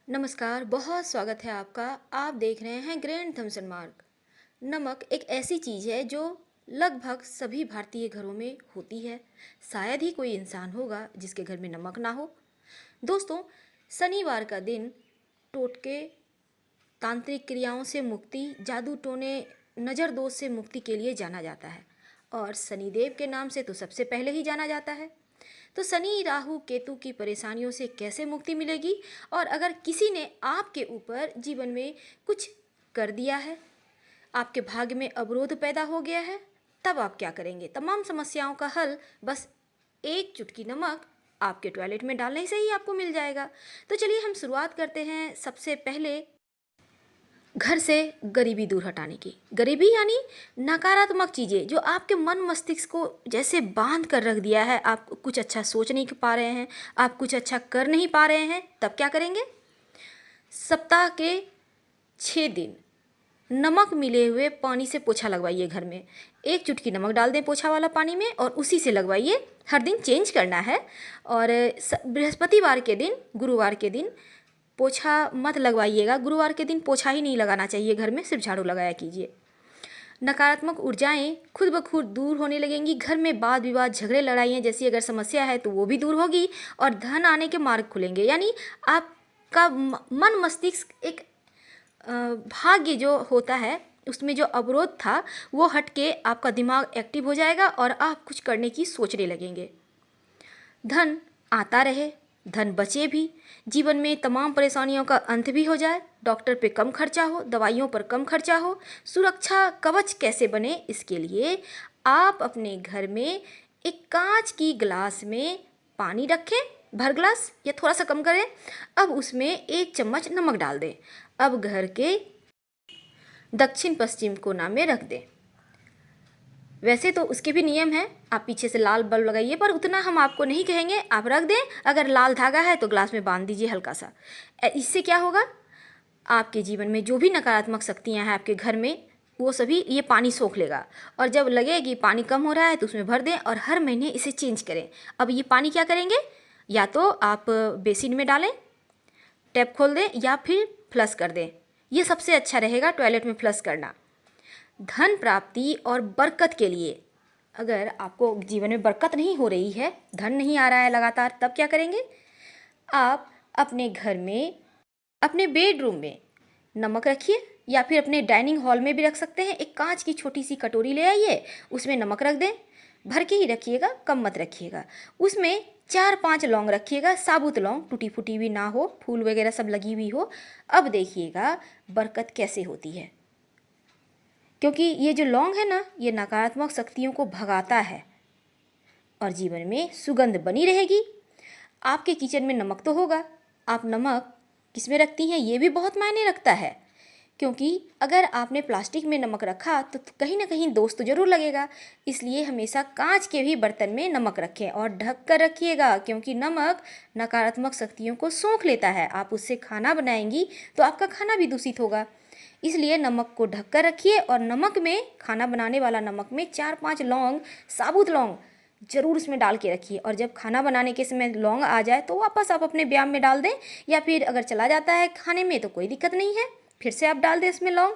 नमस्कार, बहुत स्वागत है आपका। आप देख रहे हैं ग्रैंड थम्सन मार्क। नमक एक ऐसी चीज़ है जो लगभग सभी भारतीय घरों में होती है। शायद ही कोई इंसान होगा जिसके घर में नमक ना हो। दोस्तों, शनिवार का दिन टोटके, तांत्रिक क्रियाओं से मुक्ति, जादू टोने, नज़र दोष से मुक्ति के लिए जाना जाता है और शनिदेव के नाम से तो सबसे पहले ही जाना जाता है। तो शनि राहु केतु की परेशानियों से कैसे मुक्ति मिलेगी, और अगर किसी ने आपके ऊपर जीवन में कुछ कर दिया है, आपके भाग्य में अवरोध पैदा हो गया है, तब आप क्या करेंगे। तमाम समस्याओं का हल बस एक चुटकी नमक आपके टॉयलेट में डालने से ही आपको मिल जाएगा। तो चलिए हम शुरुआत करते हैं सबसे पहले घर से गरीबी दूर हटाने की। गरीबी यानी नकारात्मक चीज़ें जो आपके मन मस्तिष्क को जैसे बांध कर रख दिया है। आप कुछ अच्छा सोच नहीं पा रहे हैं, आप कुछ अच्छा कर नहीं पा रहे हैं, तब क्या करेंगे। सप्ताह के 6 दिन नमक मिले हुए पानी से पोछा लगवाइए। घर में एक चुटकी नमक डाल दें पोछा वाला पानी में और उसी से लगवाइए। हर दिन चेंज करना है। और बृहस्पतिवार के दिन, गुरुवार के दिन पोछा मत लगवाइएगा। गुरुवार के दिन पोछा ही नहीं लगाना चाहिए, घर में सिर्फ झाड़ू लगाया कीजिए। नकारात्मक ऊर्जाएं खुद ब खुद दूर होने लगेंगी। घर में वाद विवाद, झगड़े, लड़ाइयाँ जैसी अगर समस्या है तो वो भी दूर होगी और धन आने के मार्ग खुलेंगे। यानी आपका मन मस्तिष्क एक भाग्य जो होता है उसमें जो अवरोध था वो हट के आपका दिमाग एक्टिव हो जाएगा और आप कुछ करने की सोचने लगेंगे। धन आता रहे, धन बचे भी, जीवन में तमाम परेशानियों का अंत भी हो जाए, डॉक्टर पे कम खर्चा हो, दवाइयों पर कम खर्चा हो। सुरक्षा कवच कैसे बने, इसके लिए आप अपने घर में एक कांच की गिलास में पानी रखें, भर ग्लास या थोड़ा सा कम करें। अब उसमें 1 चम्मच नमक डाल दें। अब घर के दक्षिण पश्चिम कोना में रख दें। वैसे तो उसके भी नियम हैं, आप पीछे से लाल बल्ब लगाइए, पर उतना हम आपको नहीं कहेंगे, आप रख दें। अगर लाल धागा है तो ग्लास में बांध दीजिए हल्का सा। इससे क्या होगा, आपके जीवन में जो भी नकारात्मक शक्तियां हैं आपके घर में, वो सभी ये पानी सोख लेगा। और जब लगे कि पानी कम हो रहा है तो उसमें भर दें और हर महीने इसे चेंज करें। अब ये पानी क्या करेंगे, या तो आप बेसिन में डालें, टैप खोल दें, या फिर फ्लश कर दें। ये सबसे अच्छा रहेगा, टॉयलेट में फ्लश करना। धन प्राप्ति और बरकत के लिए, अगर आपको जीवन में बरकत नहीं हो रही है, धन नहीं आ रहा है लगातार, तब क्या करेंगे। आप अपने घर में, अपने बेडरूम में नमक रखिए, या फिर अपने डाइनिंग हॉल में भी रख सकते हैं। एक कांच की छोटी सी कटोरी ले आइए, उसमें नमक रख दें। भर के ही रखिएगा, कम मत रखिएगा। उसमें 4-5 लौंग रखिएगा, साबुत लौंग, टूटी फूटी भी ना हो, फूल वगैरह सब लगी हुई हो। अब देखिएगा बरकत कैसे होती है, क्योंकि ये जो लौंग है ना, ये नकारात्मक शक्तियों को भगाता है और जीवन में सुगंध बनी रहेगी। आपके किचन में नमक तो होगा, आप नमक किस में रखती हैं ये भी बहुत मायने रखता है। क्योंकि अगर आपने प्लास्टिक में नमक रखा तो कहीं ना कहीं दोष तो जरूर लगेगा। इसलिए हमेशा कांच के भी बर्तन में नमक रखें और ढक कर रखिएगा, क्योंकि नमक नकारात्मक शक्तियों को सोख लेता है। आप उससे खाना बनाएंगी तो आपका खाना भी दूषित होगा। इसलिए नमक को ढक कर रखिए और नमक में, खाना बनाने वाला नमक में 4-5 लौंग, साबुत लौंग जरूर उसमें डाल के रखिए। और जब खाना बनाने के समय लौंग आ जाए तो वापस आप अपने बयाम में डाल दें, या फिर अगर चला जाता है खाने में तो कोई दिक्कत नहीं है, फिर से आप डाल दें इसमें लौंग।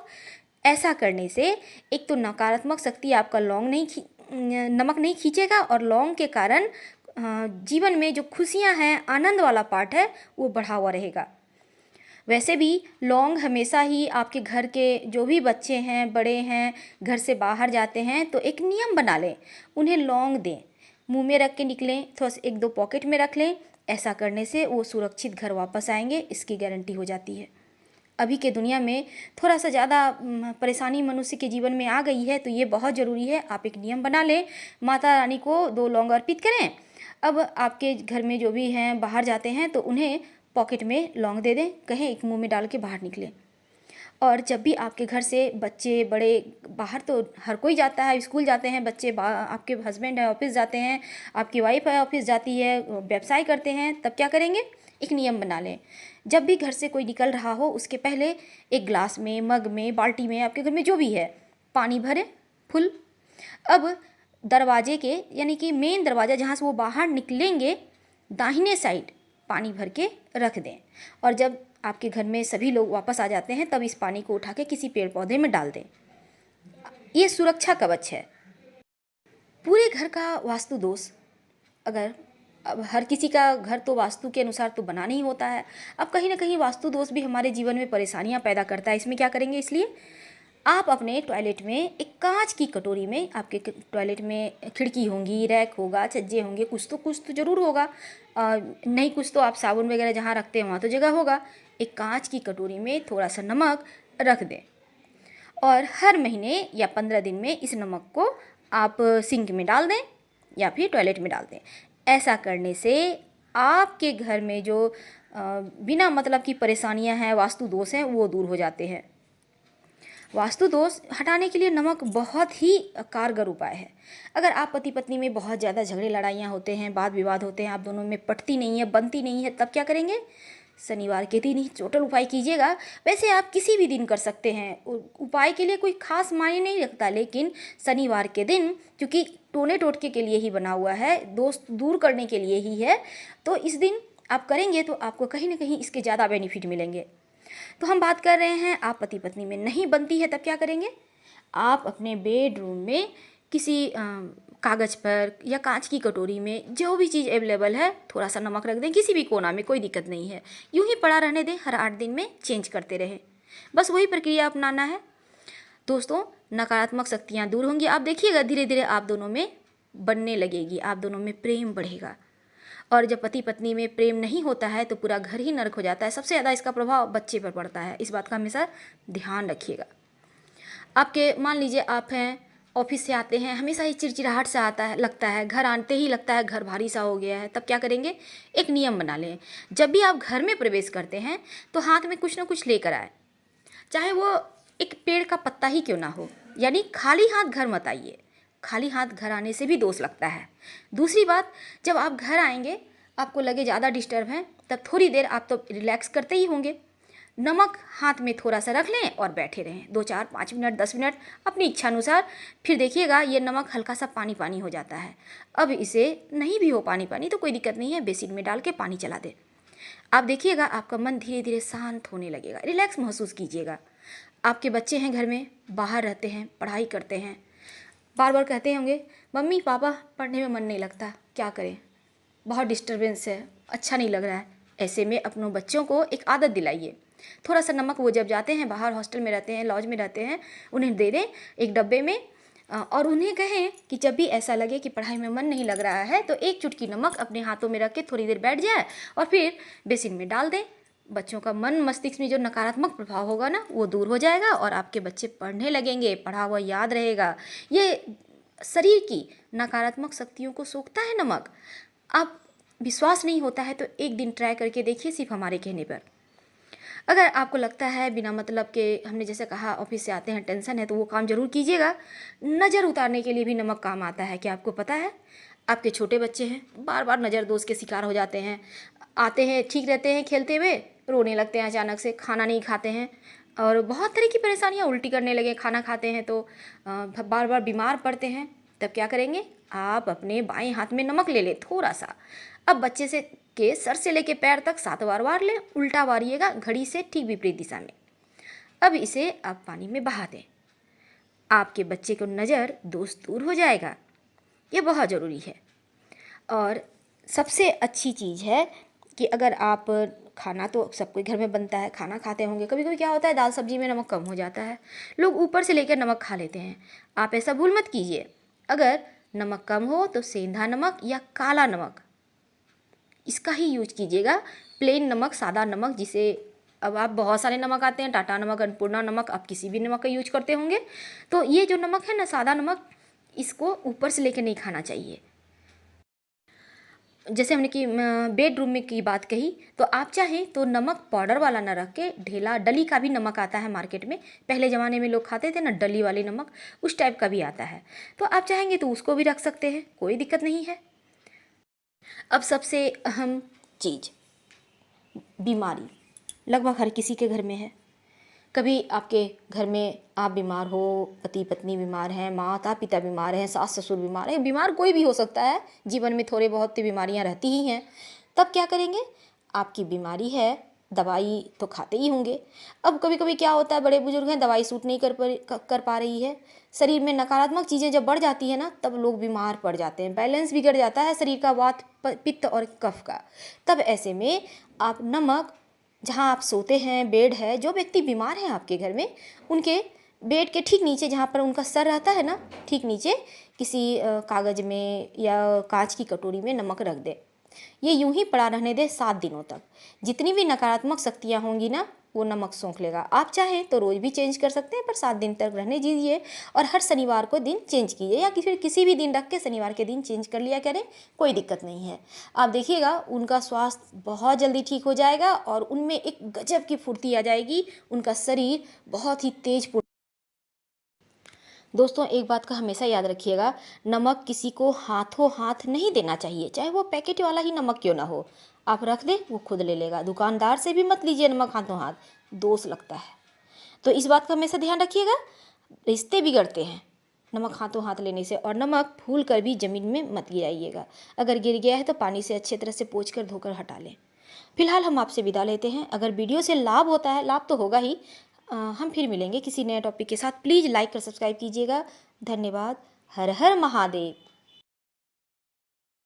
ऐसा करने से एक तो नकारात्मक शक्ति आपका नमक नहीं खींचेगा, और लौंग के कारण जीवन में जो खुशियां हैं, आनंद वाला पार्ट है, वो बढ़ा हुआ रहेगा। वैसे भी लौंग हमेशा ही आपके घर के जो भी बच्चे हैं, बड़े हैं, घर से बाहर जाते हैं तो एक नियम बना लें, उन्हें लौंग दें। मुंह में रख के निकलें, थोड़ा सा 1-2 पॉकेट में रख लें। ऐसा करने से वो सुरक्षित घर वापस आएंगे, इसकी गारंटी हो जाती है। अभी के दुनिया में थोड़ा सा ज़्यादा परेशानी मनुष्य के जीवन में आ गई है, तो ये बहुत ज़रूरी है आप एक नियम बना लें। माता रानी को 2 लौंग अर्पित करें। अब आपके घर में जो भी हैं बाहर जाते हैं तो उन्हें पॉकेट में लौंग दे दें, कहें एक मुंह में डाल के बाहर निकलें। और जब भी आपके घर से बच्चे बड़े बाहर, तो हर कोई जाता है, स्कूल जाते हैं बच्चे, आपके हस्बैंड है ऑफिस जाते हैं, आपकी वाइफ है ऑफिस जाती है, व्यवसाय करते हैं, तब क्या करेंगे, एक नियम बना लें। जब भी घर से कोई निकल रहा हो उसके पहले एक ग्लास में, मग में, बाल्टी में, आपके घर में जो भी है, पानी भरें फुल। अब दरवाजे के, यानी कि मेन दरवाज़ा जहाँ से वो बाहर निकलेंगे, दाहिने साइड पानी भर के रख दें और जब आपके घर में सभी लोग वापस आ जाते हैं तब इस पानी को उठा के किसी पेड़ पौधे में डाल दें। ये सुरक्षा कवच है। पूरे घर का वास्तु दोष, अगर अब हर किसी का घर तो वास्तु के अनुसार तो बना नहीं होता है, अब कहीं ना कहीं वास्तु दोष भी हमारे जीवन में परेशानियां पैदा करता है। इसमें क्या करेंगे, इसलिए आप अपने टॉयलेट में एक कांच की कटोरी में, आपके टॉयलेट में खिड़की होंगी, रैक होगा, छज्जे होंगे, कुछ तो ज़रूर होगा, नहीं कुछ तो आप साबुन वगैरह जहाँ रखते हैं वहाँ तो जगह होगा। एक कांच की कटोरी में थोड़ा सा नमक रख दें और हर महीने या 15 दिन में इस नमक को आप सिंक में डाल दें या फिर टॉयलेट में डाल दें। ऐसा करने से आपके घर में जो बिना मतलब की परेशानियां हैं, वास्तु दोष हैं, वो दूर हो जाते हैं। वास्तु दोष हटाने के लिए नमक बहुत ही कारगर उपाय है। अगर आप पति पत्नी में बहुत ज़्यादा झगड़े लड़ाइयाँ होते हैं, वाद विवाद होते हैं, आप दोनों में पटती नहीं है, बनती नहीं है, तब क्या करेंगे, शनिवार के दिन ही टोटल उपाय कीजिएगा। वैसे आप किसी भी दिन कर सकते हैं, उपाय के लिए कोई खास मायने नहीं रखता, लेकिन शनिवार के दिन क्योंकि टोने टोटके के लिए ही बना हुआ है, दोष दूर करने के लिए ही है, तो इस दिन आप करेंगे तो आपको कहीं ना कहीं इसके ज़्यादा बेनिफिट मिलेंगे। तो हम बात कर रहे हैं आप पति पत्नी में नहीं बनती है तब क्या करेंगे, आप अपने बेडरूम में किसी कागज़ पर या कांच की कटोरी में जो भी चीज़ अवेलेबल है थोड़ा सा नमक रख दें, किसी भी कोना में, कोई दिक्कत नहीं है, यूं ही पड़ा रहने दें, हर 8 दिन में चेंज करते रहें, बस वही प्रक्रिया अपनाना है। दोस्तों, नकारात्मक शक्तियाँ दूर होंगी, आप देखिएगा धीरे धीरे आप दोनों में बनने लगेगी, आप दोनों में प्रेम बढ़ेगा। और जब पति पत्नी में प्रेम नहीं होता है तो पूरा घर ही नरक हो जाता है। सबसे ज़्यादा इसका प्रभाव बच्चे पर पड़ता है, इस बात का हमेशा ध्यान रखिएगा। आपके मान लीजिए आप हैं, ऑफिस से आते हैं, हमेशा ही चिड़चिड़ाहट सा आता है, लगता है, घर आते ही लगता है घर भारी सा हो गया है, तब क्या करेंगे, एक नियम बना लें, जब भी आप घर में प्रवेश करते हैं तो हाथ में कुछ ना कुछ लेकर आए, चाहे वो एक पेड़ का पत्ता ही क्यों ना हो, यानी खाली हाथ घर मत आइए, खाली हाथ घर आने से भी दोष लगता है। दूसरी बात, जब आप घर आएंगे आपको लगे ज़्यादा डिस्टर्ब हैं, तब थोड़ी देर आप तो रिलैक्स करते ही होंगे, नमक हाथ में थोड़ा सा रख लें और बैठे रहें 2 4 5 मिनट 10 मिनट अपनी इच्छा अनुसार। फिर देखिएगा ये नमक हल्का सा पानी पानी हो जाता है। अब इसे नहीं भी हो पानी पानी तो कोई दिक्कत नहीं है, बेसिन में डाल के पानी चला दें। आप देखिएगा आपका मन धीरे धीरे शांत होने लगेगा, रिलैक्स महसूस कीजिएगा। आपके बच्चे हैं घर में, बाहर रहते हैं, पढ़ाई करते हैं, बार बार कहते होंगे मम्मी पापा पढ़ने में मन नहीं लगता, क्या करें, बहुत डिस्टर्बेंस है, अच्छा नहीं लग रहा है। ऐसे में अपनों बच्चों को एक आदत दिलाइए, थोड़ा सा नमक वो जब जाते हैं बाहर, हॉस्टल में रहते हैं, लॉज में रहते हैं, उन्हें दे दें एक डब्बे में, और उन्हें कहें कि जब भी ऐसा लगे कि पढ़ाई में मन नहीं लग रहा है तो एक चुटकी नमक अपने हाथों में रख के थोड़ी देर बैठ जाए और फिर बेसिन में डाल दें। बच्चों का मन मस्तिष्क में जो नकारात्मक प्रभाव होगा ना वो दूर हो जाएगा और आपके बच्चे पढ़ने लगेंगे, पढ़ा हुआ याद रहेगा। ये शरीर की नकारात्मक शक्तियों को सोखता है नमक। आप विश्वास नहीं होता है तो एक दिन ट्राई करके देखिए, सिर्फ हमारे कहने पर। अगर आपको लगता है बिना मतलब के, हमने जैसे कहा ऑफिस से आते हैं टेंशन है, तो वो काम जरूर कीजिएगा। नज़र उतारने के लिए भी नमक काम आता है, क्या आपको पता है? आपके छोटे बच्चे हैं, बार बार नज़र दोष के शिकार हो जाते हैं, आते हैं ठीक रहते हैं खेलते हुए, रोने लगते हैं अचानक से, खाना नहीं खाते हैं और बहुत तरह की परेशानियाँ, उल्टी करने लगे खाना खाते हैं तो बार बार बीमार पड़ते हैं। तब क्या करेंगे, आप अपने बाएं हाथ में नमक ले लें थोड़ा सा, अब बच्चे से के सर से लेके पैर तक 7 बार वार लें, उल्टा वारिएगा घड़ी से ठीक विपरीत दिशा में। अब इसे आप पानी में बहा दें, आपके बच्चे को नज़र दोष दूर हो जाएगा। ये बहुत ज़रूरी है। और सबसे अच्छी चीज़ है कि अगर आप खाना तो सबके घर में बनता है, खाना खाते होंगे, कभी कभी क्या होता है दाल सब्जी में नमक कम हो जाता है, लोग ऊपर से लेकर नमक खा लेते हैं। आप ऐसा भूल मत कीजिए, अगर नमक कम हो तो सेंधा नमक या काला नमक इसका ही यूज कीजिएगा, प्लेन नमक, सादा नमक, जिसे अब आप बहुत सारे नमक आते हैं, टाटा नमक, अन्नपूर्णा नमक, आप किसी भी नमक का यूज करते होंगे, तो ये जो नमक है ना सादा नमक, इसको ऊपर से लेकर नहीं खाना चाहिए। जैसे हमने कि बेडरूम में की बात कही, तो आप चाहें तो नमक पाउडर वाला ना रख के ढेला डली का भी नमक आता है मार्केट में, पहले ज़माने में लोग खाते थे ना डली वाली नमक, उस टाइप का भी आता है, तो आप चाहेंगे तो उसको भी रख सकते हैं, कोई दिक्कत नहीं है। अब सबसे अहम चीज़, बीमारी लगभग हर किसी के घर में है। कभी आपके घर में आप बीमार हो, पति पत्नी बीमार हैं, माता पिता बीमार हैं, सास ससुर बीमार हैं, बीमार कोई भी हो सकता है, जीवन में थोड़े बहुत तो बीमारियां रहती ही हैं। तब क्या करेंगे, आपकी बीमारी है, दवाई तो खाते ही होंगे। अब कभी कभी क्या होता है, बड़े बुजुर्ग हैं, दवाई सूट नहीं कर पा रही है, शरीर में नकारात्मक चीज़ें जब बढ़ जाती है ना, तब लोग बीमार पड़ जाते हैं, बैलेंस बिगड़ जाता है शरीर का, वात पित्त और कफ का। तब ऐसे में आप नमक, जहाँ आप सोते हैं, बेड है, जो व्यक्ति बीमार है आपके घर में, उनके बेड के ठीक नीचे, जहाँ पर उनका सर रहता है ना, ठीक नीचे किसी कागज़ में या कांच की कटोरी में नमक रख दे। ये यूं ही पड़ा रहने दे 7 दिनों तक। जितनी भी नकारात्मक शक्तियाँ होंगी ना, वो नमक सोख लेगा। आप चाहें तो रोज़ भी चेंज कर सकते हैं, पर 7 दिन तक रहने दीजिए, और हर शनिवार को दिन चेंज कीजिए, या फिर किसी भी दिन रख के शनिवार के दिन चेंज कर लिया करें, कोई दिक्कत नहीं है। आप देखिएगा उनका स्वास्थ्य बहुत जल्दी ठीक हो जाएगा, और उनमें एक गजब की फुर्ती आ जाएगी, उनका शरीर बहुत ही तेज। दोस्तों, एक बात का हमेशा याद रखिएगा, नमक किसी को हाथों हाथ नहीं देना चाहिए, चाहे वो पैकेट वाला ही नमक क्यों ना हो। आप रख दें, वो खुद ले लेगा। दुकानदार से भी मत लीजिए नमक हाथों हाथ, दोष लगता है। तो इस बात का हमेशा ध्यान रखिएगा, रिश्ते बिगड़ते हैं नमक हाथों हाथ लेने से। और नमक भूल कर भी ज़मीन में मत गिराइएगा, अगर गिर गया है तो पानी से अच्छे तरह से पोंछ कर धोकर हटा लें। फिलहाल हम आपसे विदा लेते हैं। अगर वीडियो से लाभ होता है, लाभ तो होगा ही, हम फिर मिलेंगे किसी नए टॉपिक के साथ। प्लीज़ लाइक और सब्सक्राइब कीजिएगा। धन्यवाद। हर हर महादेव।